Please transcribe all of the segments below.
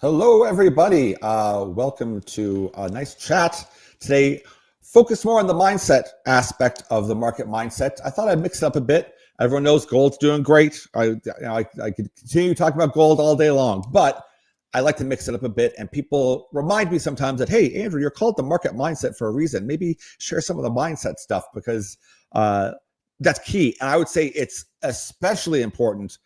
Hello, everybody. Welcome to a nice chat today. Focus more on the mindset aspect of the market mindset. I thought I'd mix it up a bit. Everyone knows gold's doing great. I could continue talking about gold all day long, but I like to mix it up a bit. And people remind me sometimes that, hey, Andrew, you're called the market mindset for a reason. Maybe share some of the mindset stuff because that's key. And I would say it's especially important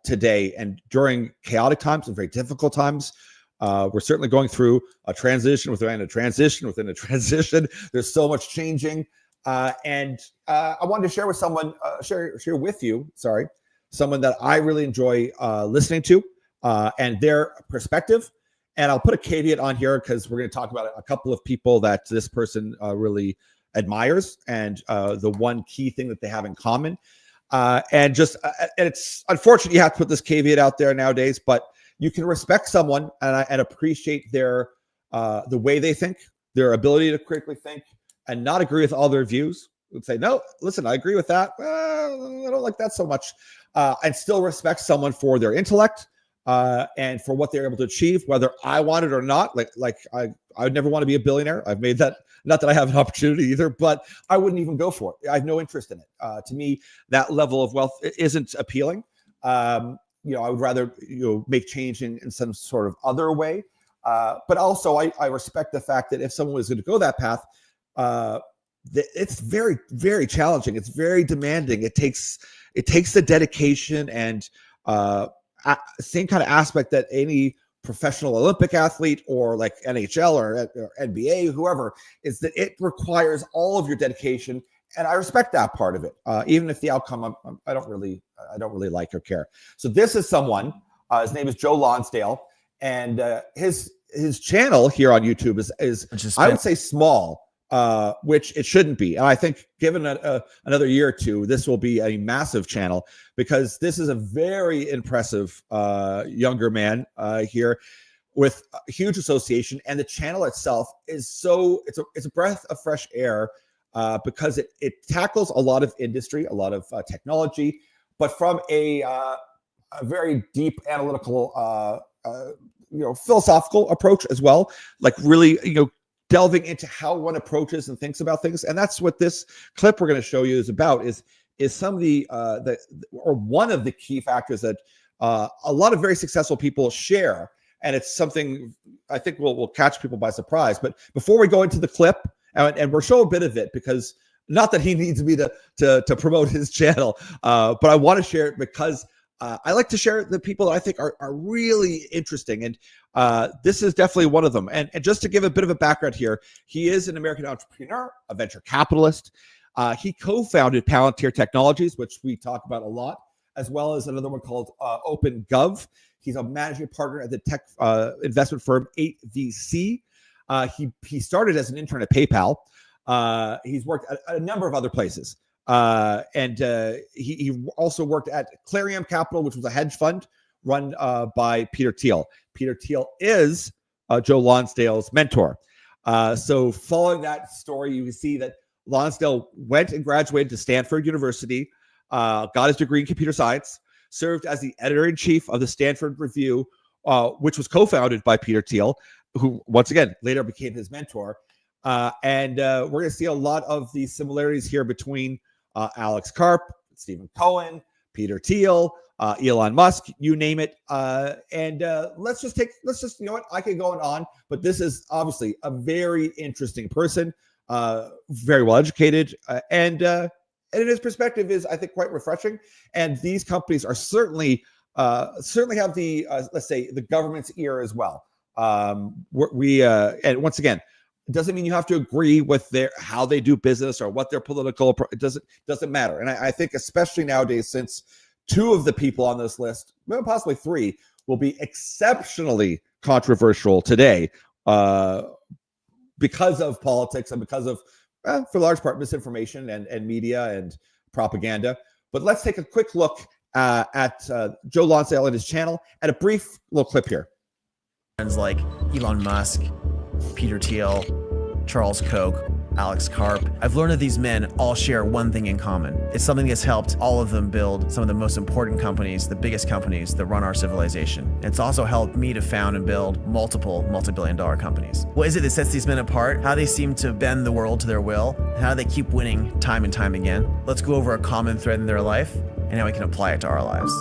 today and during chaotic times and very difficult times. We're certainly going through a transition within a transition within a transition. There's so much changing, and I wanted to share with someone, share with you. Sorry, someone that I really enjoy listening to and their perspective. And I'll put a caveat on here because we're going to talk about a couple of people that this person really admires, and the one key thing that they have in common. And it's unfortunate you have to put this caveat out there nowadays, but you can respect someone and appreciate their the way they think, their ability to critically think, and not agree with all their views. Would say, no, listen, I agree with that. Well, I don't like that so much, and still respect someone for their intellect and for what they're able to achieve, whether I want it or not. I would never want to be a billionaire. I've made that. Not that I have an opportunity either, but I wouldn't even go for it. I have no interest in it. To me, that level of wealth isn't appealing. I would rather make change in some sort of other way. But also, I respect the fact that if someone was going to go that path, it's very, very challenging. It's very demanding. It takes the dedication and same kind of aspect that any professional Olympic athlete or like NHL or NBA, whoever, is that it requires all of your dedication. And I respect that part of it, even if the outcome I don't really like or care. So this is someone. His name is Joe Lonsdale, and his channel here on YouTube is I would say small, which it shouldn't be. And I think given another year or two, this will be a massive channel because this is a very impressive younger man here with a huge association. And the channel itself is it's a breath of fresh air because it tackles a lot of industry, a lot of technology, but from a very deep analytical, philosophical approach as well. Like really, delving into how one approaches and thinks about things. And that's what this clip we're going to show you is about, is some of the one of the key factors that a lot of very successful people share. And it's something I think will catch people by surprise. But before we go into the clip, and we'll show a bit of it because not that he needs me to promote his channel, but I want to share it because I like to share the people that I think are really interesting. And this is definitely one of them. And just to give a bit of a background here, he is an American entrepreneur, a venture capitalist. He co-founded Palantir Technologies, which we talk about a lot, as well as another one called OpenGov. He's a managing partner at the tech investment firm 8VC. He started as an intern at PayPal. He's worked at a number of other places. And he also worked at Clarion Capital, which was a hedge fund run by Peter Thiel. Peter Thiel is Joe Lonsdale's mentor. So following that story, you can see that Lonsdale went and graduated to Stanford University, got his degree in computer science, served as the editor-in-chief of the Stanford Review, which was co-founded by Peter Thiel, who, once again, later became his mentor. And we're going to see a lot of the similarities here between Alex Karp, Stephen Cohen, Peter Thiel, Elon Musk, you name it. And let's just, I could go on, but this is obviously a very interesting person, very well educated, and his perspective is, I think, quite refreshing. And these companies are certainly have the, let's say, the government's ear as well. And once again, it doesn't mean you have to agree with how they do business or what their political. It doesn't matter. And I think especially nowadays, since two of the people on this list, maybe possibly three, will be exceptionally controversial today because of politics and because of, for large part, misinformation and media and propaganda. But let's take a quick look at Joe Lonsdale and his channel and a brief little clip here. Like Elon Musk, Peter Thiel, Charles Koch, Alex Karp. I've learned that these men all share one thing in common. It's something that's helped all of them build some of the most important companies, the biggest companies that run our civilization. It's also helped me to found and build multiple multi-billion-dollar companies. What is it that sets these men apart? How they seem to bend the world to their will? And how they keep winning time and time again? Let's go over a common thread in their life and how we can apply it to our lives.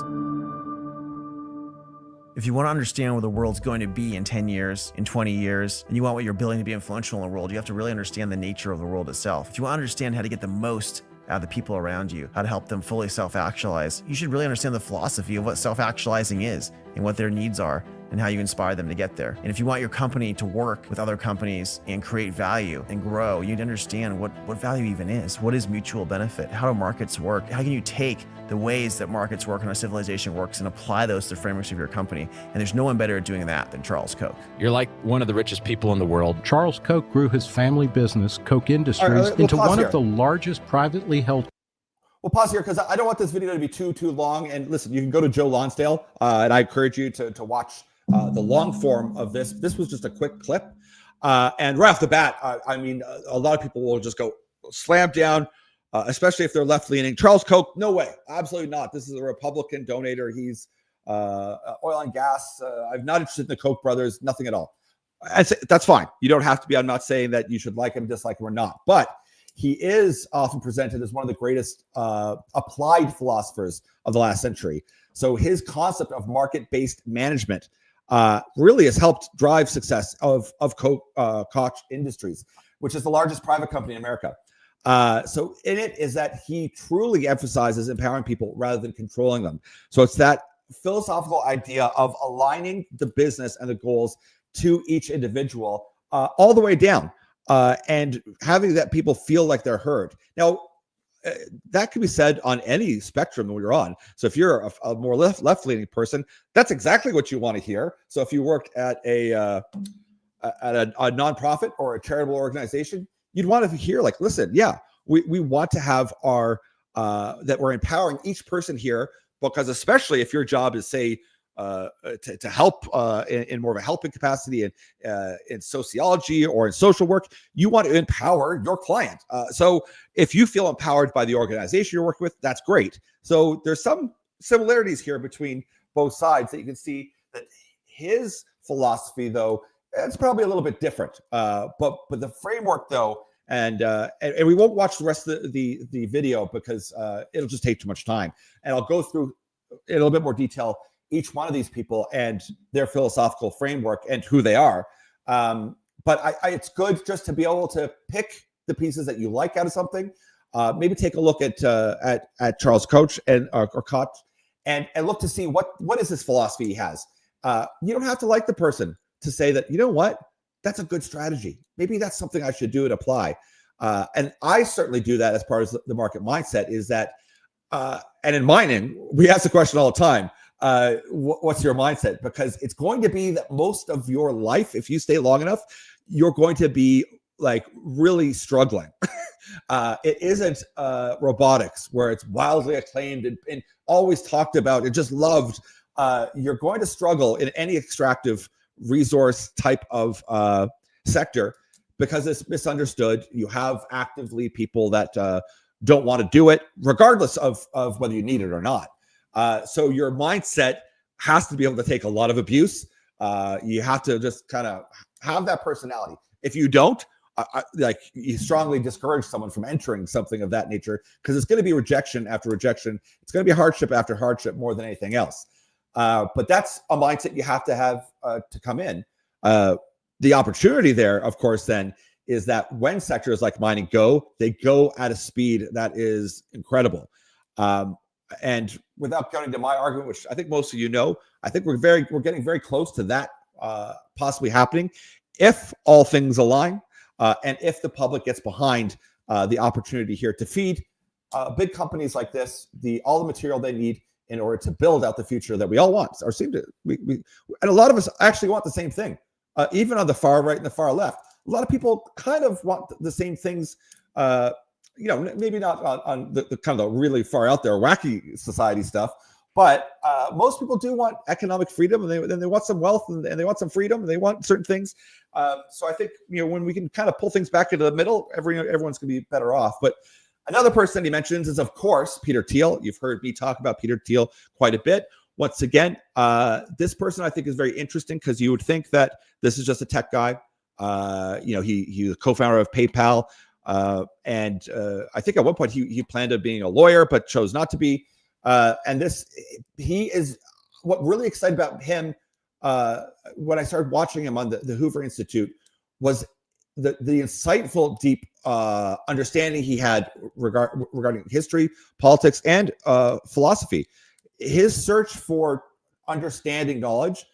If you want to understand where the world's going to be in 10 years, in 20 years, and you want what you're building to be influential in the world, you have to really understand the nature of the world itself. If you want to understand how to get the most out of the people around you, how to help them fully self-actualize, you should really understand the philosophy of what self-actualizing is and what their needs are and how you inspire them to get there. And if you want your company to work with other companies and create value and grow, you need to understand what value even is. What is mutual benefit? How do markets work? How can you take the ways that markets work and how civilization works and apply those to the frameworks of your company? And there's no one better at doing that than Charles Koch. You're like one of the richest people in the world. Charles Koch grew his family business, Koch Industries, into one of the largest privately held. We'll pause here because I don't want this video to be too long. And listen, you can go to Joe Lonsdale, and I encourage you to watch the long form of this. This was just a quick clip. And right off the bat, I mean, a lot of people will just go slam down, especially if they're left-leaning. Charles Koch, no way. Absolutely not. This is a Republican donator. He's oil and gas. I'm not interested in the Koch brothers, nothing at all. That's fine. You don't have to be. I'm not saying that you should like him, dislike him, or not. But he is often presented as one of the greatest applied philosophers of the last century. So his concept of market-based management really has helped drive success of Koch Industries, which is the largest private company in America. So in it is that he truly emphasizes empowering people rather than controlling them. So it's that philosophical idea of aligning the business and the goals to each individual all the way down, and having that people feel like they're heard. Now, that can be said on any spectrum that you're on. So if you're a more left-leaning person, that's exactly what you want to hear. So if you worked at a nonprofit or a charitable organization, you'd want to hear like, listen, yeah, we want to have our that we're empowering each person here, because especially if your job is, say, to help in more of a helping capacity in sociology or in social work, you want to empower your client. So if you feel empowered by the organization you're working with, that's great. So there's some similarities here between both sides that you can see. That his philosophy, though, it's probably a little bit different. But the framework, though, and we won't watch the rest of the video because it'll just take too much time. And I'll go through in a little bit more detail each one of these people and their philosophical framework and who they are. But it's good just to be able to pick the pieces that you like out of something. Maybe take a look at Charles Koch or Koch and look to see what is this philosophy he has. You don't have to like the person to say that, you know what, that's a good strategy. Maybe that's something I should do and apply. And I certainly do that as part of the market mindset, is that, and in mining, we ask the question all the time, what's your mindset? Because it's going to be that most of your life, if you stay long enough, you're going to be like really struggling. It isn't robotics where it's wildly acclaimed and always talked about and just loved. You're going to struggle in any extractive resource type of sector because it's misunderstood. You have actively people that don't want to do it, regardless of whether you need it or not. So your mindset has to be able to take a lot of abuse. You have to just kind of have that personality. If you don't, you strongly discourage someone from entering something of that nature, because it's going to be rejection after rejection. It's going to be hardship after hardship more than anything else. But that's a mindset you have to come in. The opportunity there, of course, then is that when sectors like mining they go at a speed that is incredible. And without going to my argument, which I think most of you know, I think we're getting very close to that possibly happening if all things align, and if the public gets behind the opportunity here to feed big companies like this all the material they need in order to build out the future that we all want, or seem to. And a lot of us actually want the same thing, even on the far right and the far left. A lot of people kind of want the same things. Maybe not on the kind of the really far out there wacky society stuff, But most people do want economic freedom, and they want some wealth, and they want some freedom, and they want certain things. So I think, when we can kind of pull things back into the middle, everyone's going to be better off. But another person he mentions is, of course, Peter Thiel. You've heard me talk about Peter Thiel quite a bit. Once again, this person I think is very interesting because you would think that this is just a tech guy. He was a co-founder of PayPal, and I think at one point he planned on being a lawyer but chose not to be. And he is what really excited about him when I started watching him on the Hoover Institute was the insightful, deep understanding he had regarding history, politics, and philosophy. His search for understanding knowledge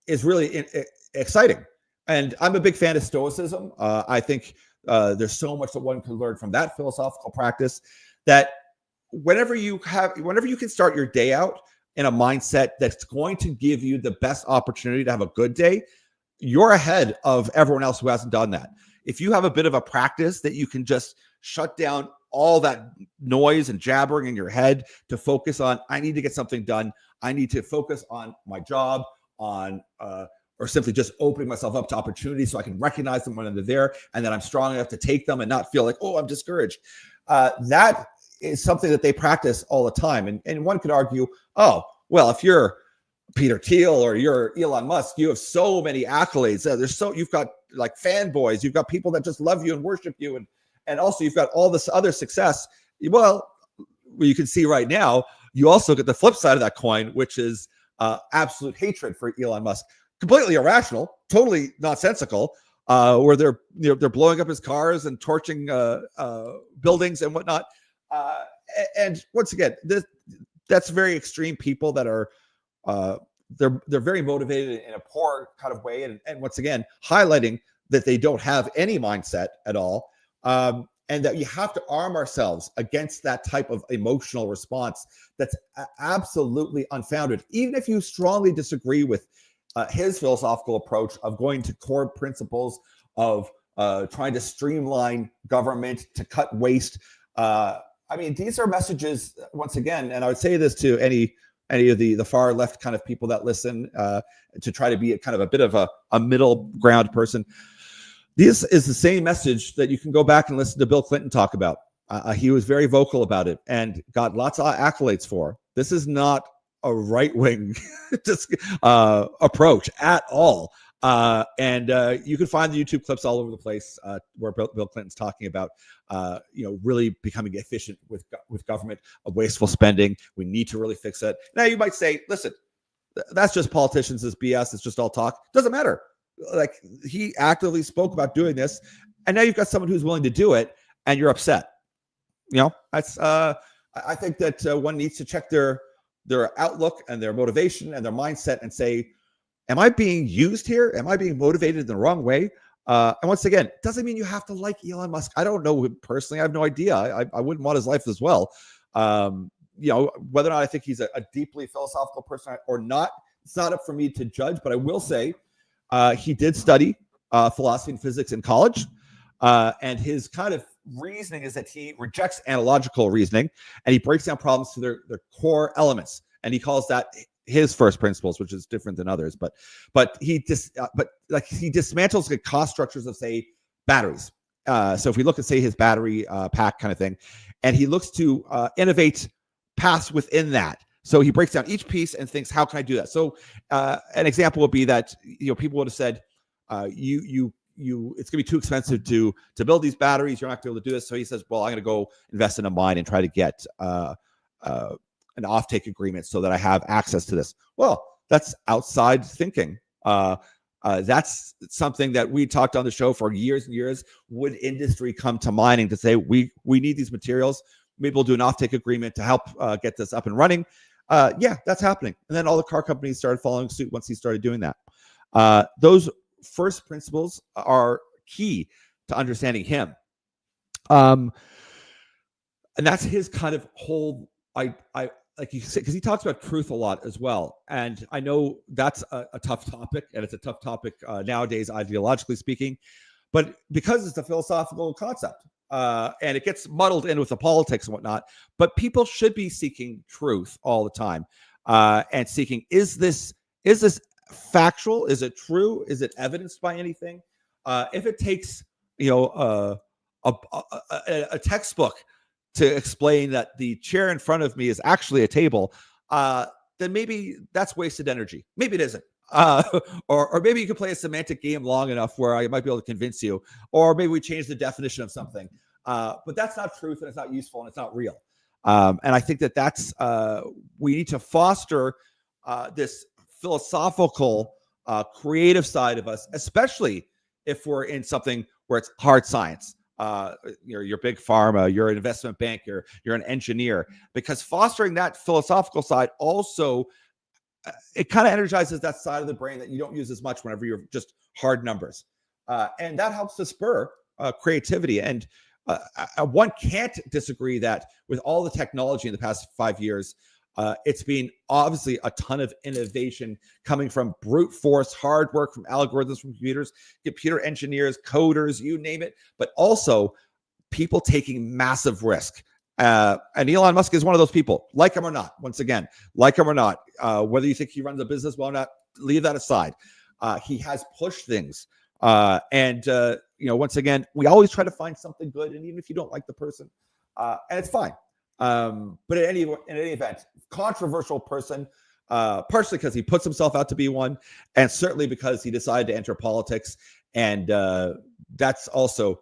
is really exciting. And I'm a big fan of Stoicism. I think there's so much that one can learn from that philosophical practice that whenever you can start your day out in a mindset that's going to give you the best opportunity to have a good day, you're ahead of everyone else who hasn't done that. If you have a bit of a practice that you can just shut down all that noise and jabbering in your head to focus on, I need to get something done. I need to focus on my job, or simply just opening myself up to opportunities so I can recognize them when they're there, and then I'm strong enough to take them and not feel like, oh, I'm discouraged. That is something that they practice all the time. And one could argue, oh, well, if you're Peter Thiel or you're Elon Musk, you have so many accolades. You've got like fanboys, you've got people that just love you and worship you, and also you've got all this other success. Well, you can see right now, you also get the flip side of that coin, which is absolute hatred for Elon Musk. Completely irrational, totally nonsensical, where they're blowing up his cars and torching buildings and whatnot. And once again, that's very extreme people that are they're very motivated in a poor kind of way, and once again highlighting that they don't have any mindset at all, and that you have to arm ourselves against that type of emotional response that's absolutely unfounded, even if you strongly disagree with his philosophical approach of going to core principles of trying to streamline government to cut waste. I mean, these are messages, once again, and I would say this to any of the far left kind of people that listen, to try to be a kind of a bit of a middle ground person. This is the same message that you can go back and listen to Bill Clinton talk about. He was very vocal about it and got lots of accolades for. This is not a right-wing approach at all. And you can find the YouTube clips all over the place where Bill Clinton's talking about, really becoming efficient with government, wasteful spending. We need to really fix it. Now you might say, listen, that's just politicians, this BS. It's just all talk. Doesn't matter. Like, he actively spoke about doing this, and now you've got someone who's willing to do it, and you're upset. That's I think that one needs to check their outlook and their motivation and their mindset and say, am I being used here? Am I being motivated in the wrong way? And once again, it doesn't mean you have to like Elon Musk. I don't know him personally. I have no idea. I wouldn't want his life as well. Whether or not I think he's a deeply philosophical person or not, it's not up for me to judge. But I will say he did study philosophy and physics in college. And his kind of reasoning is that he rejects analogical reasoning, and he breaks down problems to their core elements. And he calls that his first principles, which is different than others. But he dismantles the cost structures of, say, batteries. So if we look at, say, his battery pack kind of thing, and he looks to innovate paths within that. So he breaks down each piece and thinks, how can I do that? So an example would be that people would have said, it's going to be too expensive to build these batteries. You're not going to be able to do this. So he says, well, I'm going to go invest in a mine and try to get an offtake agreement so that I have access to this. Well, that's outside thinking. That's something that we talked on the show for years and years. Would industry come to mining to say, we need these materials? Maybe we'll do an offtake agreement to help get this up and running. Yeah, that's happening. And then all the car companies started following suit once he started doing that. Those first principles are key to understanding him. And that's his kind of whole, I like you said, because he talks about truth a lot as well. And I know that's a tough topic, and it's a tough topic nowadays, ideologically speaking, but because it's a philosophical concept, and it gets muddled in with the politics and whatnot. But people should be seeking truth all the time, and seeking, is this factual? Is it true? Is it evidenced by anything? If it takes a textbook to explain that the chair in front of me is actually a table, then maybe that's wasted energy. Maybe it isn't. Or maybe you can play a semantic game long enough where I might be able to convince you, or maybe we change the definition of something. But that's not truth, and it's not useful, and it's not real. And I think that's we need to foster this philosophical, creative side of us, especially if we're in something where it's hard science. You're big pharma, you're an investment banker, you're an engineer, because fostering that philosophical side also, it kind of energizes that side of the brain that you don't use as much whenever you're just hard numbers. And that helps to spur creativity. And one can't disagree that with all the technology in the past 5 years, it's been obviously a ton of innovation coming from brute force, hard work, from algorithms, from computers, computer engineers, coders, you name it, but also people taking massive risk. And Elon Musk is one of those people, like him or not. Once again, like him or not, whether you think he runs a business well or not, leave that aside. He has pushed things. And once again, we always try to find something good. And even if you don't like the person, and it's fine. But in any event, controversial person, partially because he puts himself out to be one, and certainly because he decided to enter politics. And that's also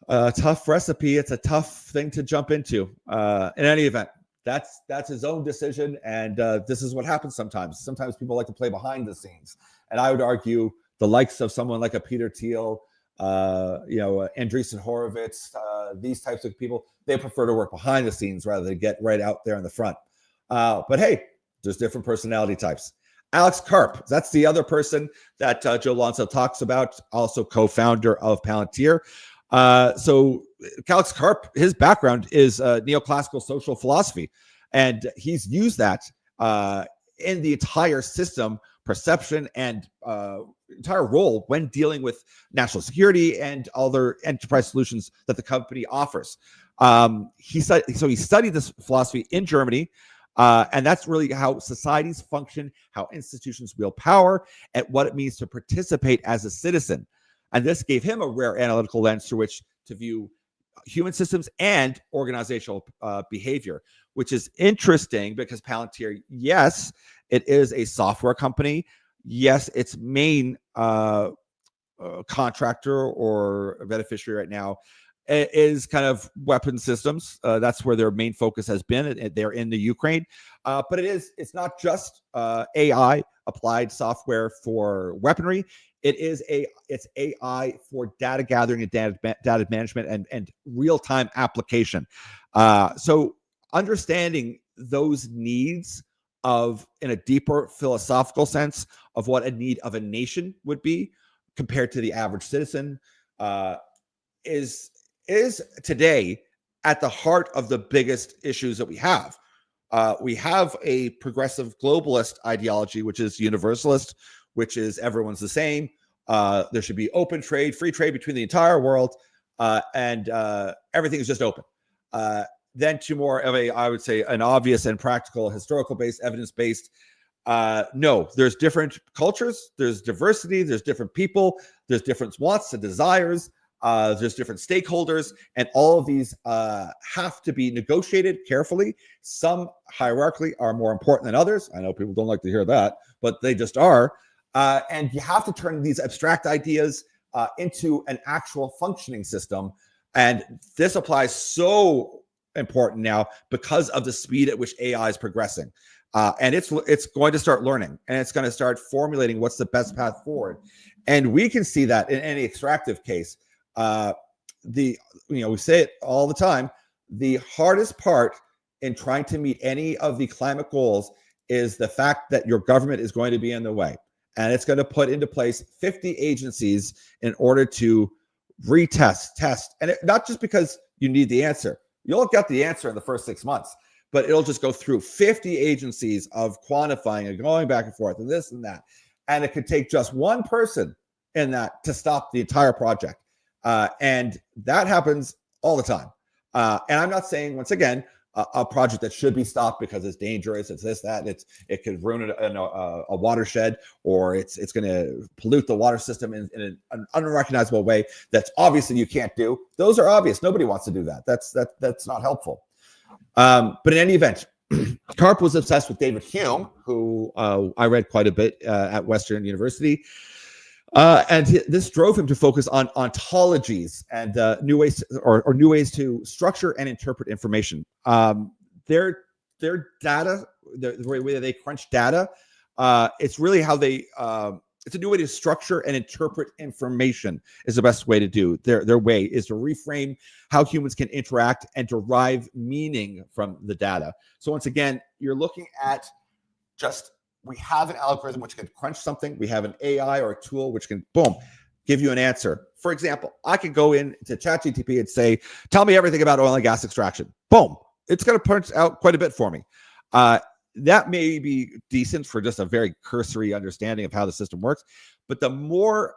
a tough recipe. It's a tough thing to jump into. In any event, that's his own decision. And this is what happens sometimes. Sometimes people like to play behind the scenes. And I would argue the likes of someone like a Peter Thiel, Andreessen Horowitz, these types of people, they prefer to work behind the scenes rather than get right out there in the front. But hey, there's different personality types. Alex Karp, that's the other person that Joe Alonso talks about, also co-founder of Palantir. So Alex Karp, his background is neoclassical social philosophy, and he's used that in the entire system, perception, and entire role when dealing with national security and other enterprise solutions that the company offers. He studied this philosophy in Germany, and that's really how societies function, how institutions wield power, and what it means to participate as a citizen. And this gave him a rare analytical lens through which to view human systems and organizational behavior, which is interesting because Palantir, yes, it is a software company. Yes, its main contractor or beneficiary right now is kind of weapon systems. That's where their main focus has been. They're in the Ukraine, but it's not just AI applied software for weaponry. It's AI for data gathering and data management and real-time application. So understanding those needs in a deeper philosophical sense of what a need of a nation would be compared to the average citizen is today at the heart of the biggest issues that we have. We have a progressive globalist ideology, which is universalist, which is everyone's the same. There should be open trade, free trade between the entire world, and everything is just open. Then to more of I would say, an obvious and practical, historical-based, evidence-based. No, there's different cultures, there's diversity, there's different people, there's different wants and desires, there's different stakeholders, and all of these have to be negotiated carefully. Some hierarchically are more important than others. I know people don't like to hear that, but they just are. And you have to turn these abstract ideas into an actual functioning system. And this applies so important now because of the speed at which AI is progressing. And it's going to start learning, and it's going to start formulating what's the best path forward. And we can see that in any extractive case. We say it all the time. The hardest part in trying to meet any of the climate goals is the fact that your government is going to be in the way. And it's going to put into place 50 agencies in order to test. And not just because you need the answer. You'll get the answer in the first 6 months, but it'll just go through 50 agencies of quantifying and going back and forth and this and that. And it could take just one person in that to stop the entire project. And that happens all the time. And I'm not saying, once again, a project that should be stopped because it's dangerous, it's this, that, it could ruin a watershed, or it's going to pollute the water system in an unrecognizable way that's obviously you can't do. Those are obvious. Nobody wants to do that. That's not helpful. But in any event, Karp was obsessed with David Hume, who I read quite a bit at Western University. And this drove him to focus on ontologies and new ways to structure and interpret information. Their data, the way they crunch data, it's really how they. It's a new way to structure and interpret information is the best way to do. Their way is to reframe how humans can interact and derive meaning from the data. So once again, you're looking at just. We have an algorithm which can crunch something. We have an AI or a tool which can, boom, give you an answer. For example, I could go into ChatGPT and say, tell me everything about oil and gas extraction. Boom. It's going to punch out quite a bit for me. That may be decent for just a very cursory understanding of how the system works. But the more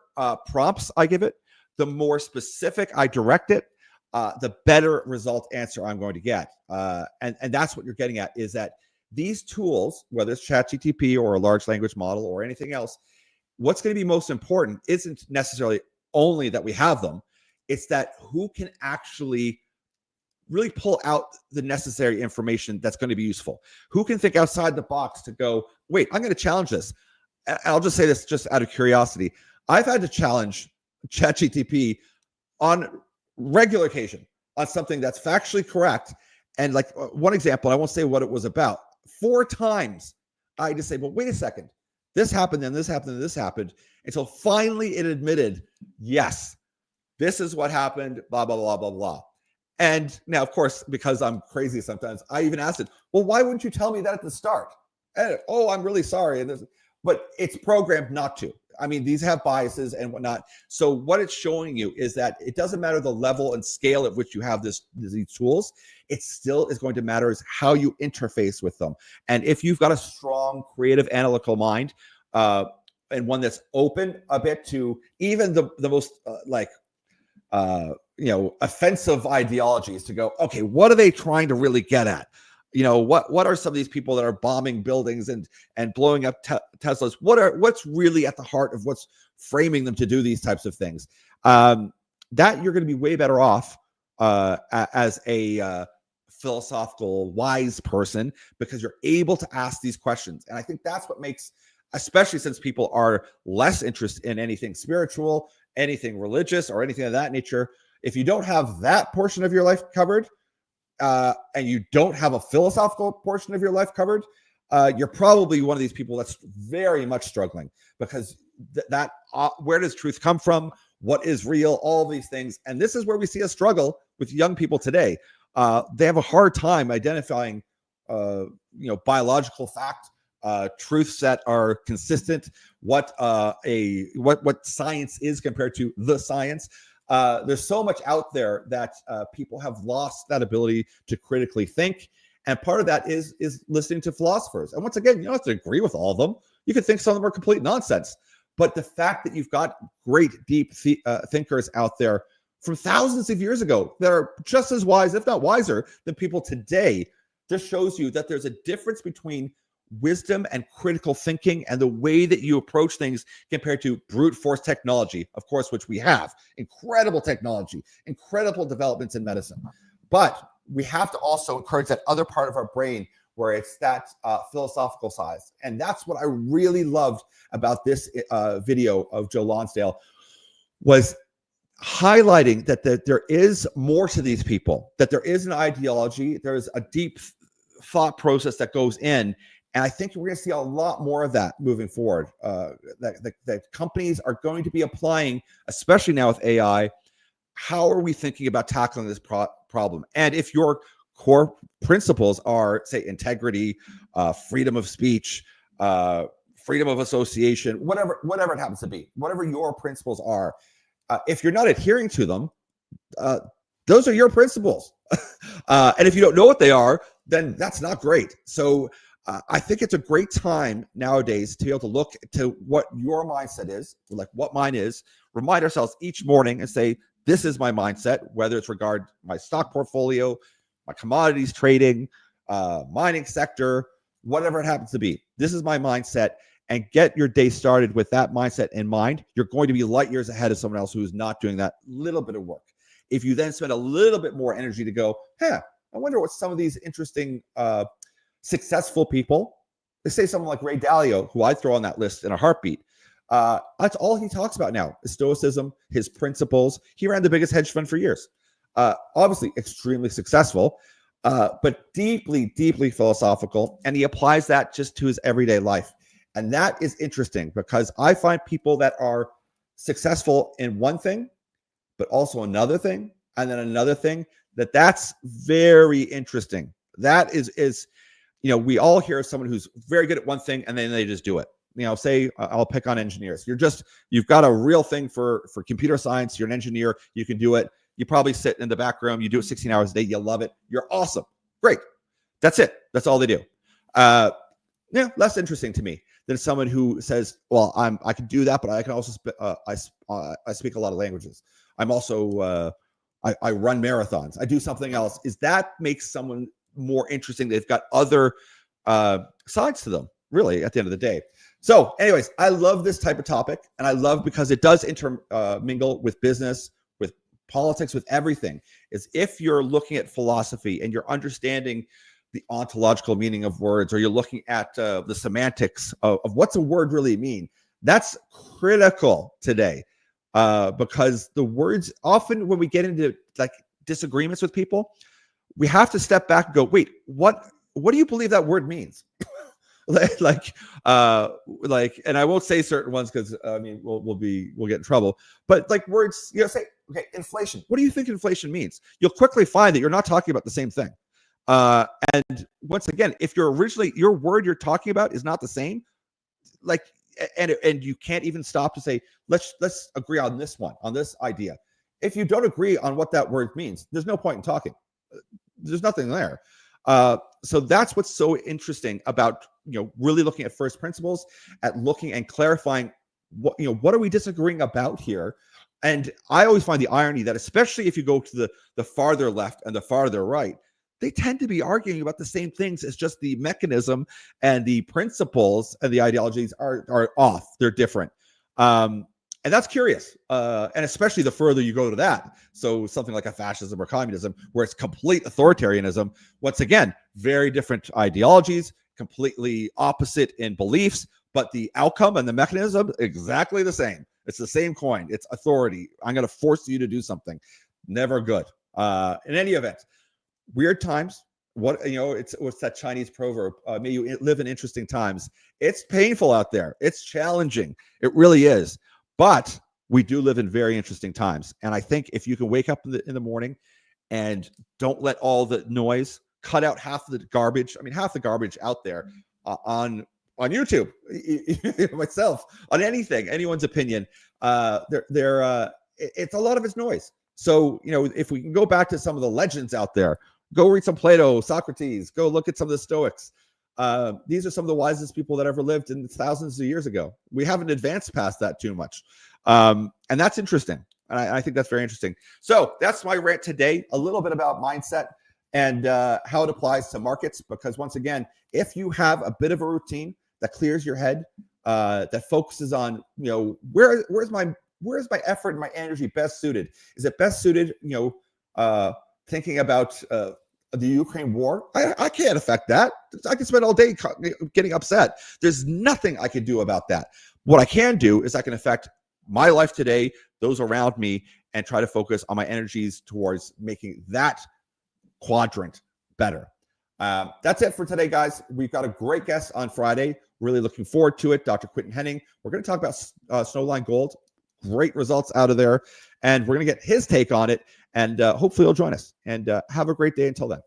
prompts I give it, the more specific I direct it, the better result answer I'm going to get. And that's what you're getting at, is that these tools, whether it's ChatGPT or a large language model or anything else, what's going to be most important isn't necessarily only that we have them. It's that who can actually really pull out the necessary information that's going to be useful. Who can think outside the box to go, wait, I'm going to challenge this. I'll just say this just out of curiosity. I've had to challenge ChatGPT on regular occasion on something that's factually correct. And like one example, I won't say what it was about. 4 times I just say, well, wait a second. This happened, and this happened, and this happened. Until finally it admitted, yes, this is what happened, blah, blah, blah, blah, blah. And now, of course, because I'm crazy sometimes, I even asked it, well, why wouldn't you tell me that at the start? And, oh, I'm really sorry. But it's programmed not to. I mean, these have biases and whatnot. So what it's showing you is that it doesn't matter the level and scale at which you have these tools. It still is going to matter is how you interface with them. And if you've got a strong, creative, analytical mind, and one that's open a bit to even the most offensive ideologies, to go, okay, what are they trying to really get at? What are some of these people that are bombing buildings and blowing up Teslas? What's really at the heart of what's framing them to do these types of things? That you're going to be way better off as a philosophical, wise person, because you're able to ask these questions. And I think that's what makes, especially since people are less interested in anything spiritual, anything religious, or anything of that nature. If you don't have that portion of your life covered, and you don't have a philosophical portion of your life covered, you're probably one of these people that's very much struggling, because where does truth come from? What is real? All these things. And this is where we see a struggle with young people today. They have a hard time identifying, biological fact, truths that are consistent, what science is compared to the science. There's so much out there that people have lost that ability to critically think. And part of that is listening to philosophers. And once again, you don't have to agree with all of them. You could think some of them are complete nonsense. But the fact that you've got great, deep thinkers out there from thousands of years ago that are just as wise, if not wiser, than people today, just shows you that there's a difference between wisdom and critical thinking and the way that you approach things compared to brute force technology, of course, which we have. Incredible technology, incredible developments in medicine. But we have to also encourage that other part of our brain where it's that philosophical side. And that's what I really loved about this video of Joe Lonsdale, was highlighting that there is more to these people, that there is an ideology, there's a deep thought process that goes in. And I think we're going to see a lot more of that moving forward. That companies are going to be applying, especially now with AI. How are we thinking about tackling this problem? And if your core principles are, say, integrity, freedom of speech, freedom of association, whatever it happens to be, whatever your principles are, if you're not adhering to them, those are your principles. And if you don't know what they are, then that's not great. So I think it's a great time nowadays to be able to look to what your mindset is, like what mine is, remind ourselves each morning and say, This is my mindset, whether it's regard my stock portfolio, my commodities trading, mining sector, whatever it happens to be. This is my mindset, and get your day started with that mindset in mind. You're going to be light years ahead of someone else who is not doing that little bit of work. If you then spend a little bit more energy to go, I wonder what some of these interesting, successful people, they say someone like Ray Dalio, who I throw on that list in a heartbeat. That's all he talks about now is stoicism, his principles. He ran the biggest hedge fund for years. Obviously extremely successful, but deeply, deeply philosophical. And he applies that just to his everyday life. And that is interesting because I find people that are successful in one thing, but also another thing, and then another thing, that's very interesting. That is, we all hear someone who's very good at one thing and then they just do it. Say I'll pick on engineers. You've got a real thing for computer science. You're an engineer. You can do it. You probably sit in the back room. You do it 16 hours a day. You love it. You're awesome. Great. That's it. That's all they do. Less interesting to me than someone who says, well, I can do that, but I can also I speak a lot of languages. I'm also I run marathons. I do something else. That makes someone more interesting. They've got other sides to them, really, at the end of the day. So anyways, I love this type of topic, and I love because it does intermingle with business, with politics, with everything. Is if you're looking at philosophy and you're understanding the ontological meaning of words, or you're looking at the semantics of what's a word really mean, that's critical today. Because the words, often when we get into like disagreements with people, we have to step back and go, wait, what do you believe that word means? and I won't say certain ones because we'll get in trouble. But like words, say, okay, inflation. What do you think inflation means? You'll quickly find that you're not talking about the same thing. And once again, if your word you're talking about is not the same, and you can't even stop to say, let's agree on this one, on this idea. If you don't agree on what that word means, there's no point in talking. There's nothing there. So that's what's so interesting about, really looking at first principles, at looking and clarifying what are we disagreeing about here? And I always find the irony that, especially if you go to the farther left and the farther right, they tend to be arguing about the same things. It's just the mechanism and the principles and the ideologies are off. They're different. And that's curious. And especially the further you go to that. So something like a fascism or communism, where it's complete authoritarianism. Once again, very different ideologies, completely opposite in beliefs, but the outcome and the mechanism, exactly the same. It's the same coin. It's authority. I'm going to force you to do something. Never good. In any event, weird times. What's that Chinese proverb? May you live in interesting times. It's painful out there. It's challenging. It really is. But we do live in very interesting times. And I think if you can wake up in the morning and don't let all the noise, cut out half the garbage. Half the garbage out there on YouTube, myself, on anything, anyone's opinion. It's a lot of it's noise. So, if we can go back to some of the legends out there, go read some Plato, Socrates, go look at some of the Stoics. These are some of the wisest people that ever lived in thousands of years ago. We haven't advanced past that too much. And that's interesting. And I think that's very interesting. So that's my rant today, a little bit about mindset and how it applies to markets. Because once again, if you have a bit of a routine that clears your head, that focuses on, where's my effort and my energy best suited? Is it best suited, thinking about the Ukraine war? I can't affect that. I can spend all day getting upset. There's nothing I can do about that. What I can do is I can affect my life today, those around me, and try to focus on my energies towards making that quadrant better. That's it for today, guys. We've got a great guest on Friday. Really looking forward to it. Dr. Quentin Henning. We're going to talk about Snowline Gold. Great results out of there. And we're going to get his take on it. And hopefully he'll join us. And have a great day until then.